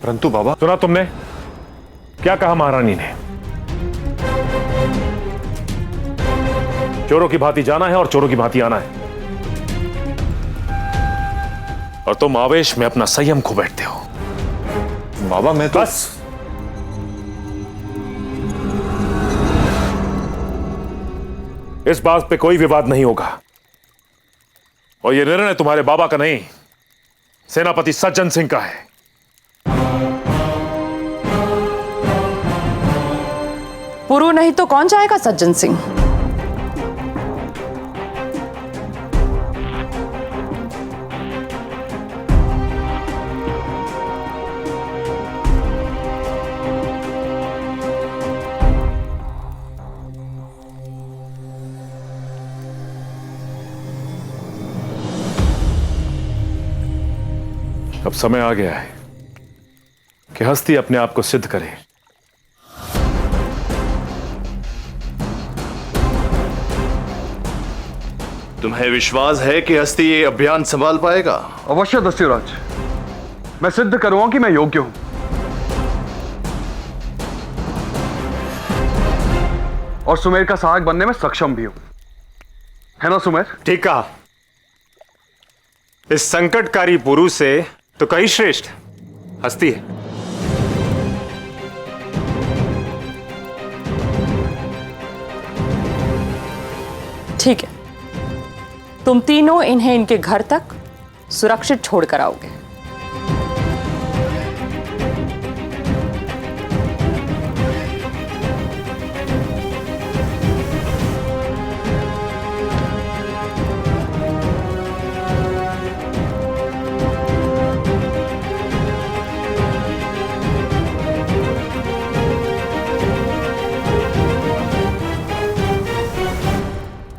परंतु बाबा। सुना तुमने क्या कहा महारानी ने? चोरों की भांति जाना है और चोरों की भांति आना है, और तुम आवेश में अपना संयम खो बैठते हो। बाबा मैं तो बस, इस बात पे कोई विवाद नहीं होगा, और यह निर्णय तुम्हारे बाबा का नहीं, सेनापति सज्जन सिंह का है। पुरु नहीं तो कौन जाएगा सज्जन सिंह? अब समय आ गया है कि हस्ती अपने आप को सिद्ध करे। तुम्हें विश्वास है कि हस्ती ये अभियान संभाल पाएगा? अवश्य दस्युराज, मैं सिद्ध करूंगा कि मैं योग्य हूं। और सुमेर का सहायक बनने में सक्षम भी हूं, है ना सुमेर? ठीक कहा। इस संकटकारी पुरु से तो कई श्रेष्ठ हस्ती है। ठीक है, तुम तीनों इन्हें इनके घर तक सुरक्षित छोड़कर आओगे।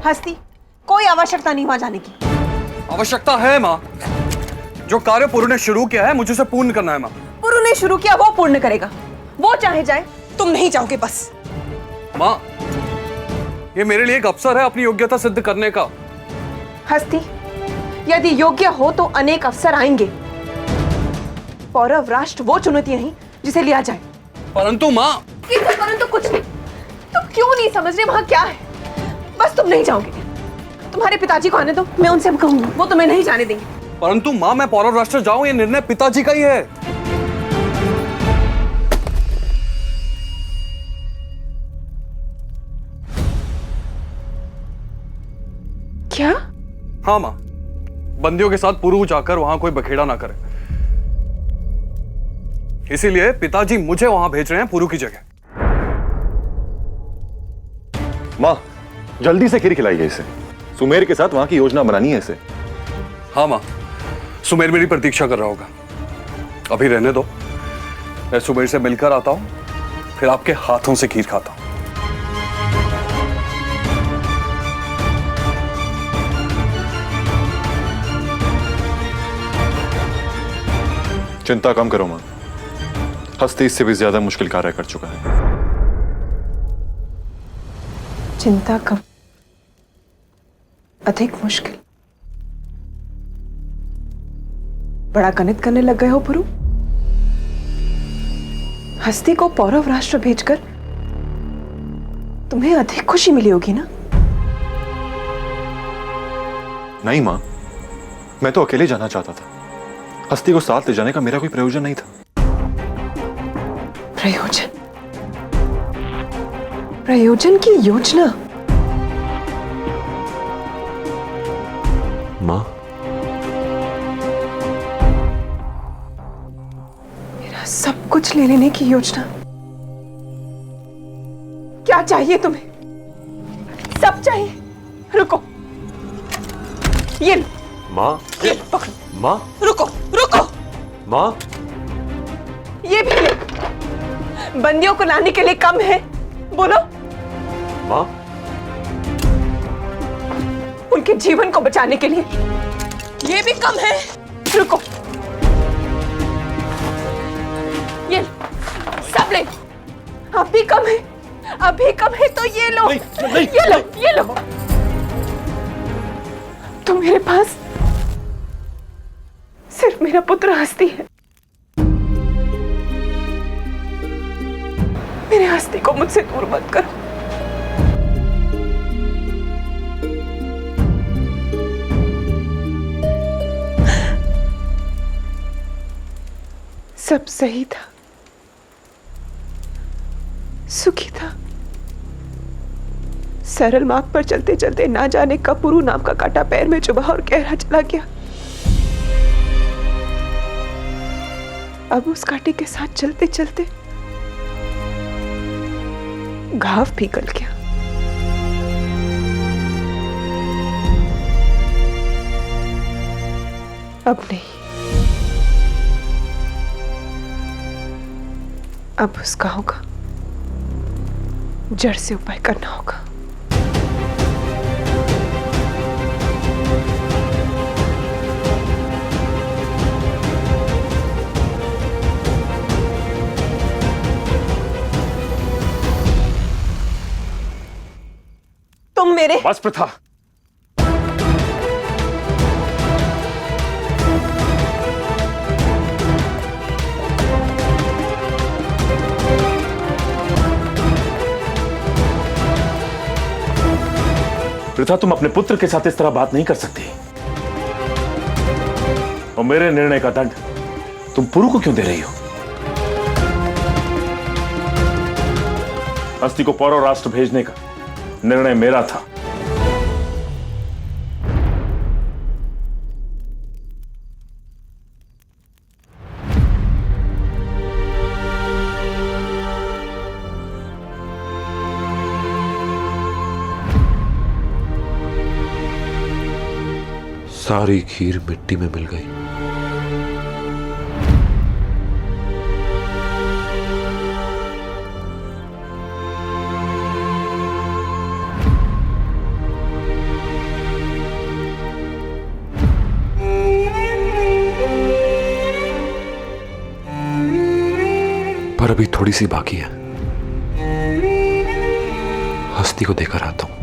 हस्ती, कोई आवश्यकता नहीं वहां जाने की। आवश्यकता है माँ। जो कार्य पुरु ने शुरू किया है मुझे उसे पूर्ण करना है माँ। पुरु ने शुरू किया वो पूर्ण करेगा, वो चाहे जाए, तुम नहीं जाओगे बस। माँ, ये मेरे लिए एक अवसर है अपनी योग्यता सिद्ध करने का। हस्ती, यदि योग्य हो तो अनेक अवसर आएंगे। पौरव राष्ट्र वो चुनौती नहीं जिसे लिया जाए। परंतु माँ। परंतु कुछ नहीं। तुम क्यों नहीं समझ रहे वहां क्या है? बस तुम नहीं जाओगे। तुम्हारे पिताजी को आने दो, मैं उनसे कहूंगा, वो तुम्हें नहीं जाने देंगे। परंतु माँ, मैं पौरव राष्ट्र जाऊं ये निर्णय पिताजी का ही है। क्या? हाँ माँ, बंदियों के साथ पुरु जाकर वहां कोई बखेड़ा ना करे, इसीलिए पिताजी मुझे वहां भेज रहे हैं पुरु की जगह। माँ, जल्दी से खीर खिलाइए इसे। सुमेर के साथ वहां की योजना बनानी है इसे। हाँ माँ, सुमेर मेरी प्रतीक्षा कर रहा होगा। अभी रहने दो, मैं सुमेर से मिलकर आता हूं, फिर आपके हाथों से खीर खाता हूं। चिंता कम करो माँ, हस्ती इससे भी ज्यादा मुश्किल कार्य कर चुका है। चिंता कम, अधिक मुश्किल। बड़ा गणित करने लग गए हो पुरु। हस्ती को पौरव राष्ट्र भेजकर तुम्हें अधिक खुशी मिली होगी ना? नहीं माँ, मैं तो अकेले जाना चाहता था। हस्ती को साथ ले जाने का मेरा कोई प्रयोजन नहीं था। प्रयोजन? प्रयोजन की योजना? माँ, मेरा सब कुछ ले लेने की योजना? क्या चाहिए तुम्हें? सब चाहिए? रुको, ये लो। माँ, ये पकड़ो। माँ, रुको रुको, माँ, ये भी ले। बंदियों को लाने के लिए कम है? बोलो। माँ, उनके जीवन को बचाने के लिए ये भी कम है? रुको, ये सब ले। अब भी कम है? अभी कम है तो ये लो। ये लो, ये लो। तो मेरे पास सिर्फ मेरा पुत्र हस्ती है। मेरे हस्ती को मुझसे दूर मत करो। सब सही था, सुखी था। सरल मार्ग पर चलते चलते ना जाने कब पुरु नाम का कांटा पैर में चुभा और गहरा चला गया। अब उस कांटे के साथ चलते चलते घाव पिघल गया। अब नहीं, अब उस घाव का जड़ से उपाय करना होगा। तुम मेरे बस प्रथा, प्रथा तुम अपने पुत्र के साथ इस तरह बात नहीं कर सकती। और मेरे निर्णय का दंड तुम पुरु को क्यों दे रही हो? हस्ती को पौरव राष्ट्र भेजने का निर्णय मेरा था। सारी खीर मिट्टी में मिल गई। पर अभी थोड़ी सी बाकी है। हस्ती को देकर आता हूं।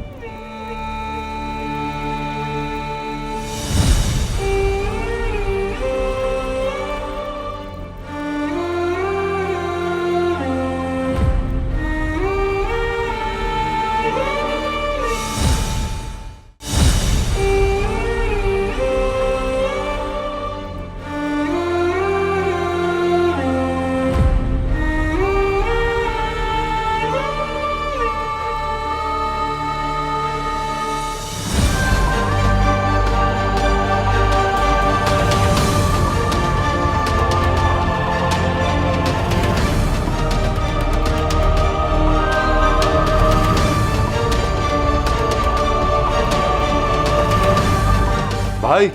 भाई,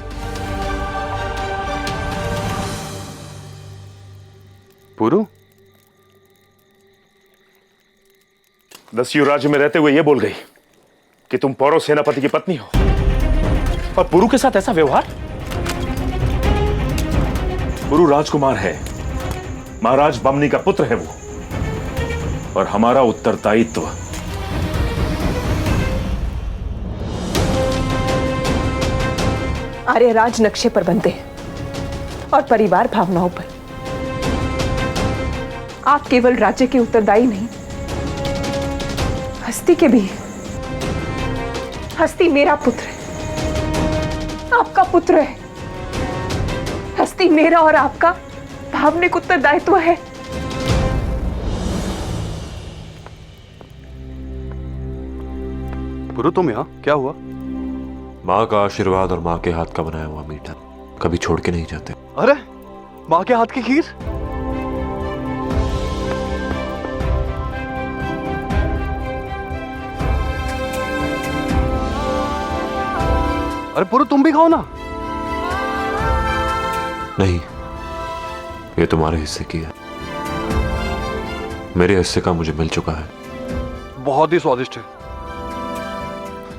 पुरु, दस्यु राज्य में रहते हुए यह बोल गई कि तुम पौरव सेनापति की पत्नी हो, और पुरु के साथ ऐसा व्यवहार? पुरु राजकुमार है, महाराज बमनी का पुत्र है वो, और हमारा उत्तरदायित्व आर्य राज नक्शे पर बनते हैं और परिवार भावनाओं पर। आप केवल राज्य के उत्तरदायी नहीं, हस्ती के भी। हस्ती मेरा पुत्र है, आपका पुत्र है। हस्ती मेरा और आपका भावनिक उत्तरदायित्व है। पुरु, तुम यहाँ क्या हुआ? माँ का आशीर्वाद और माँ के हाथ का बनाया हुआ मीठा कभी छोड़ के नहीं जाते। अरे, माँ के हाथ की खीर? अरे पुरु, तुम भी खाओ ना। नहीं, ये तुम्हारे हिस्से की है। मेरे हिस्से का मुझे मिल चुका है। बहुत ही स्वादिष्ट है।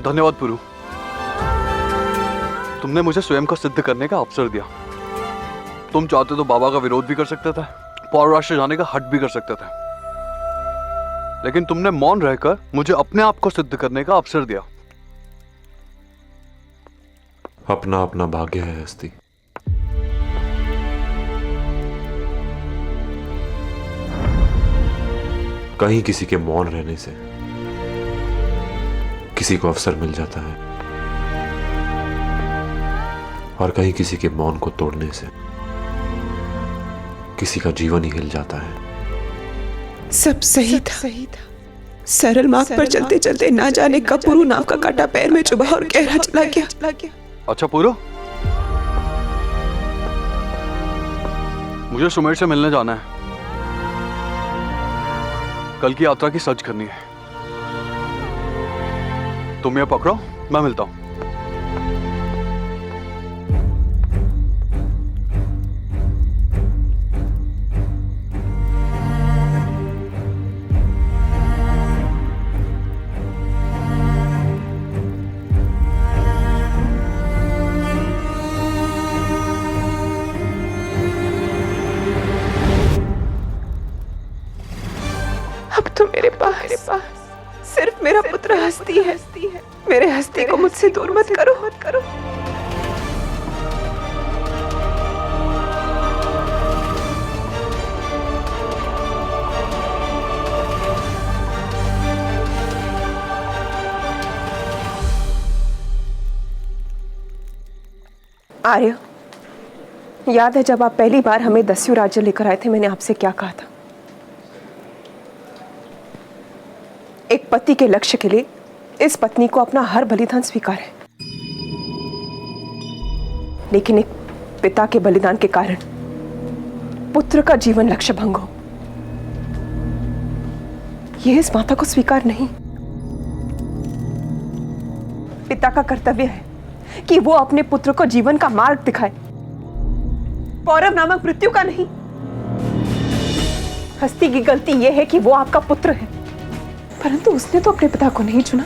धन्यवाद पुरु, तुमने मुझे स्वयं को सिद्ध करने का अवसर दिया। तुम चाहते तो बाबा का विरोध भी कर सकते थे, पौरव राष्ट्र जाने का हट भी कर सकते थे, लेकिन तुमने मौन रहकर मुझे अपने आप को सिद्ध करने का अवसर दिया। अपना अपना भाग्य है हस्ती। कहीं किसी के मौन रहने से किसी को अवसर मिल जाता है, और कहीं किसी के मौन को तोड़ने से किसी का जीवन ही हिल जाता है। सब सही था। सरल मार्ग पर चलते चलते ना जाने कब पुरु नाव का कांटा पैर में चुभा और गहरा चला गया। अच्छा पुरु, मुझे सुमेर से मिलने जाना है। कल की यात्रा की सर्च करनी है। तुम ये पकड़ो, मैं मिलता हूं। अब तो मेरे पास सिर्फ मेरा पुत्र हस्ती है। मेरे हस्ती को मुझसे दूर मत करो। आर्य, याद है जब आप पहली बार हमें दस्यु राज्य लेकर आए थे, मैंने आपसे क्या कहा था? एक पति के लक्ष्य के लिए इस पत्नी को अपना हर बलिदान स्वीकार है, लेकिन एक पिता के बलिदान के कारण पुत्र का जीवन लक्ष्य भंग हो, यह इस माता को स्वीकार नहीं। पिता का कर्तव्य है कि वो अपने पुत्र को जीवन का मार्ग दिखाए, पौरव नामक मृत्यु का नहीं। हस्ती की गलती यह है कि वो आपका पुत्र है, परंतु उसने तो अपने पिता को नहीं चुना,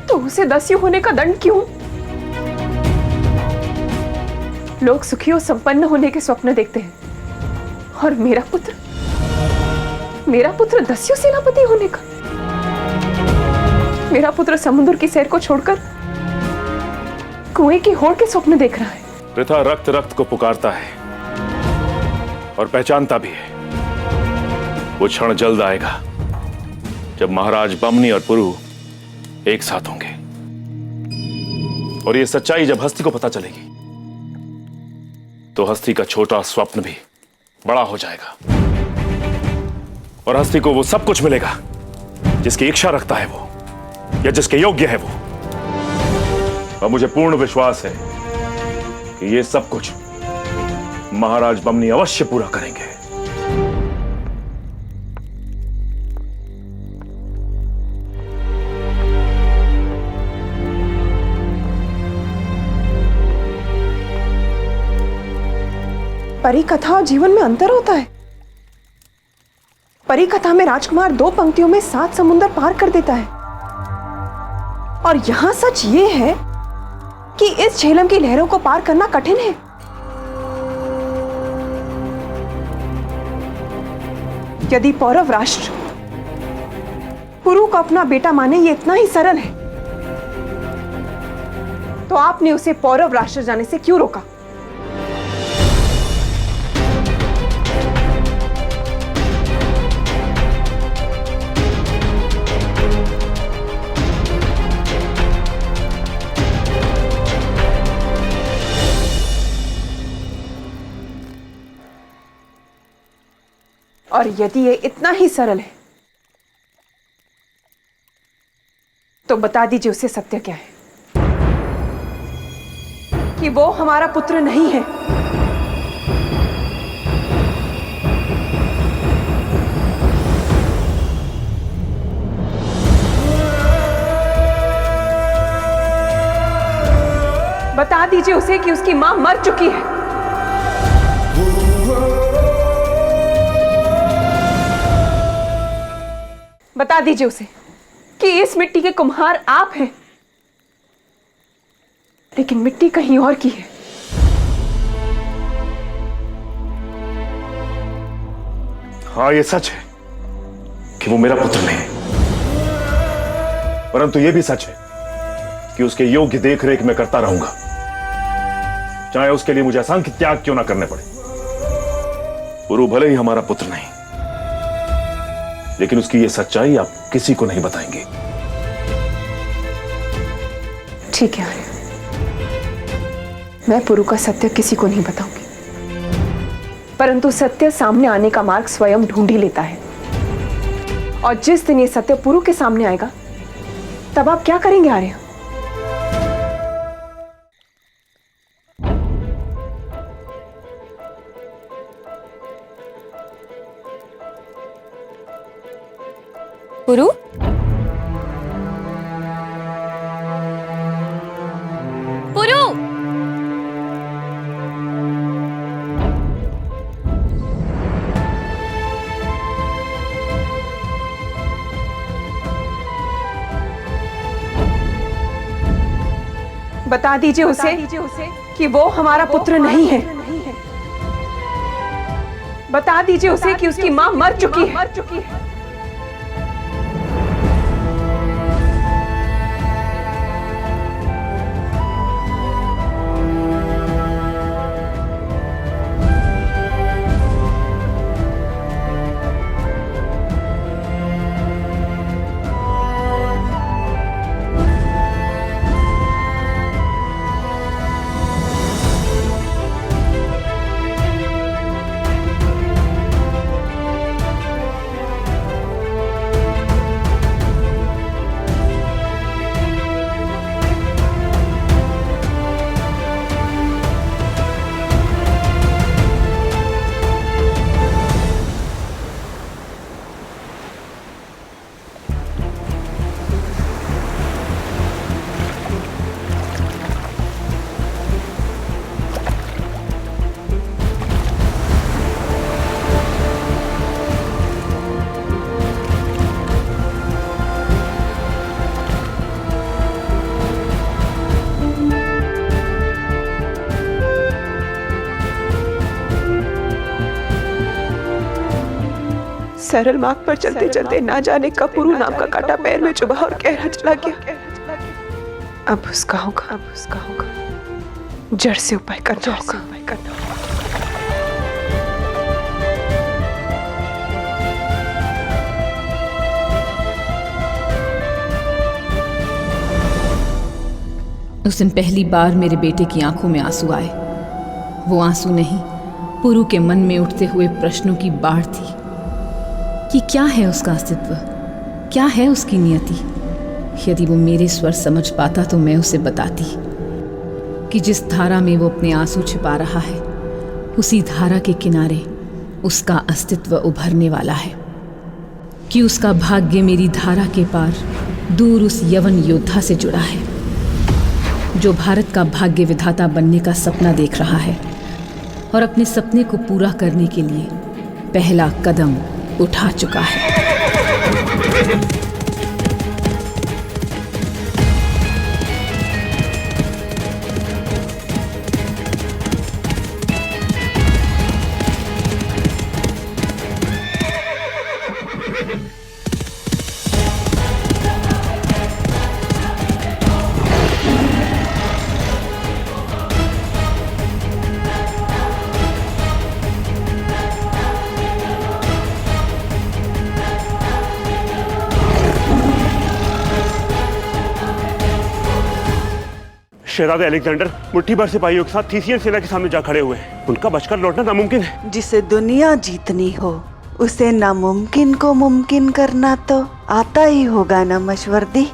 तो उसे दस्यु होने का दंड क्यों? लोग सुखी और संपन्न होने के स्वप्न देखते हैं, और मेरा पुत्र दस्यु सेनापति होने का। मेरा पुत्र समुद्र की सैर को छोड़कर कुएं की होड़ के स्वप्न देख रहा है। पिता रक्त रक्त को पुकारता है और पहचानता भी है। वो क्षण जल्द आएगा जब महाराज बमनी और पुरु एक साथ होंगे, और ये सच्चाई जब हस्ती को पता चलेगी तो हस्ती का छोटा स्वप्न भी बड़ा हो जाएगा, और हस्ती को वो सब कुछ मिलेगा जिसकी इच्छा रखता है वो, या जिसके योग्य है वो। और मुझे पूर्ण विश्वास है कि ये सब कुछ महाराज बमनी अवश्य पूरा करेंगे। परी कथा और जीवन में अंतर होता है। परी कथा में राजकुमार 2 पंक्तियों में 7 समुंदर पार कर देता है, और यहां सच ये है कि इस झेलम की लहरों को पार करना कठिन है। यदि पौरव राष्ट्र पुरु को अपना बेटा माने ये इतना ही सरल है, तो आपने उसे पौरव राष्ट्र जाने से क्यों रोका? और यदि ये इतना ही सरल है तो बता दीजिए उसे सत्य क्या है, कि वो हमारा पुत्र नहीं है। बता दीजिए उसे कि उसकी मां मर चुकी है। बता दीजिए उसे कि इस मिट्टी के कुम्हार आप हैं, लेकिन मिट्टी कहीं और की है। हाँ, ये सच है कि वो मेरा पुत्र नहीं, परंतु ये भी सच है कि उसके योग्य देखरेख मैं करता रहूंगा, चाहे उसके लिए मुझे असंख्य त्याग क्यों ना करने पड़े। पुरु भले ही हमारा पुत्र नहीं, लेकिन उसकी ये सच्चाई आप किसी को नहीं बताएंगे। ठीक है आर्य, मैं पुरु का सत्य किसी को नहीं बताऊंगी, परंतु सत्य सामने आने का मार्ग स्वयं ढूंढ ही लेता है। और जिस दिन ये सत्य पुरु के सामने आएगा, तब आप क्या करेंगे आर्य? पुरु, पुरु, बता दीजिए उसे कि वो हमारा पुत्र नहीं है। बता दीजिए उसे कि उसकी मां मर चुकी है। सरल मार्ग पर चलते चलते ना जाने कब पुरु नाम का कांटा पैर में चुभा और गहरा चला गया। अब उसका होगा जड़ से उपाय करना होगा। उस दिन पहली बार मेरे बेटे की आंखों में आंसू आए। वो आंसू नहीं, पुरु के मन में उठते हुए प्रश्नों की बाढ़ थी कि क्या है उसका अस्तित्व, क्या है उसकी नियति। यदि वो मेरे स्वर समझ पाता तो मैं उसे बताती कि जिस धारा में वो अपने आंसू छिपा रहा है, उसी धारा के किनारे उसका अस्तित्व उभरने वाला है, कि उसका भाग्य मेरी धारा के पार दूर उस यवन योद्धा से जुड़ा है, जो भारत का भाग्य विधाता बनने का सपना देख रहा है और अपने सपने को पूरा करने के लिए पहला कदम उठा चुका है। शहजादे अलेक्जेंडर मुट्ठी भर सिपाहियों के साथ थीसियन सेना के सामने जा खड़े हुए हैं। उनका बचकर लौटना नामुमकिन है। जिसे दुनिया जीतनी हो उसे नामुमकिन को मुमकिन करना तो आता ही होगा ना मशवर्दी।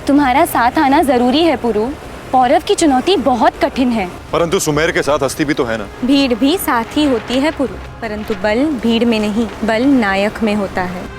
तुम्हारा साथ आना जरूरी है पुरु। पौरव की चुनौती बहुत कठिन है। परंतु सुमेर के साथ हस्ती भी तो है ना। भीड़ भी साथ ही होती है पुरु, परंतु बल भीड़ में नहीं, बल नायक में होता है।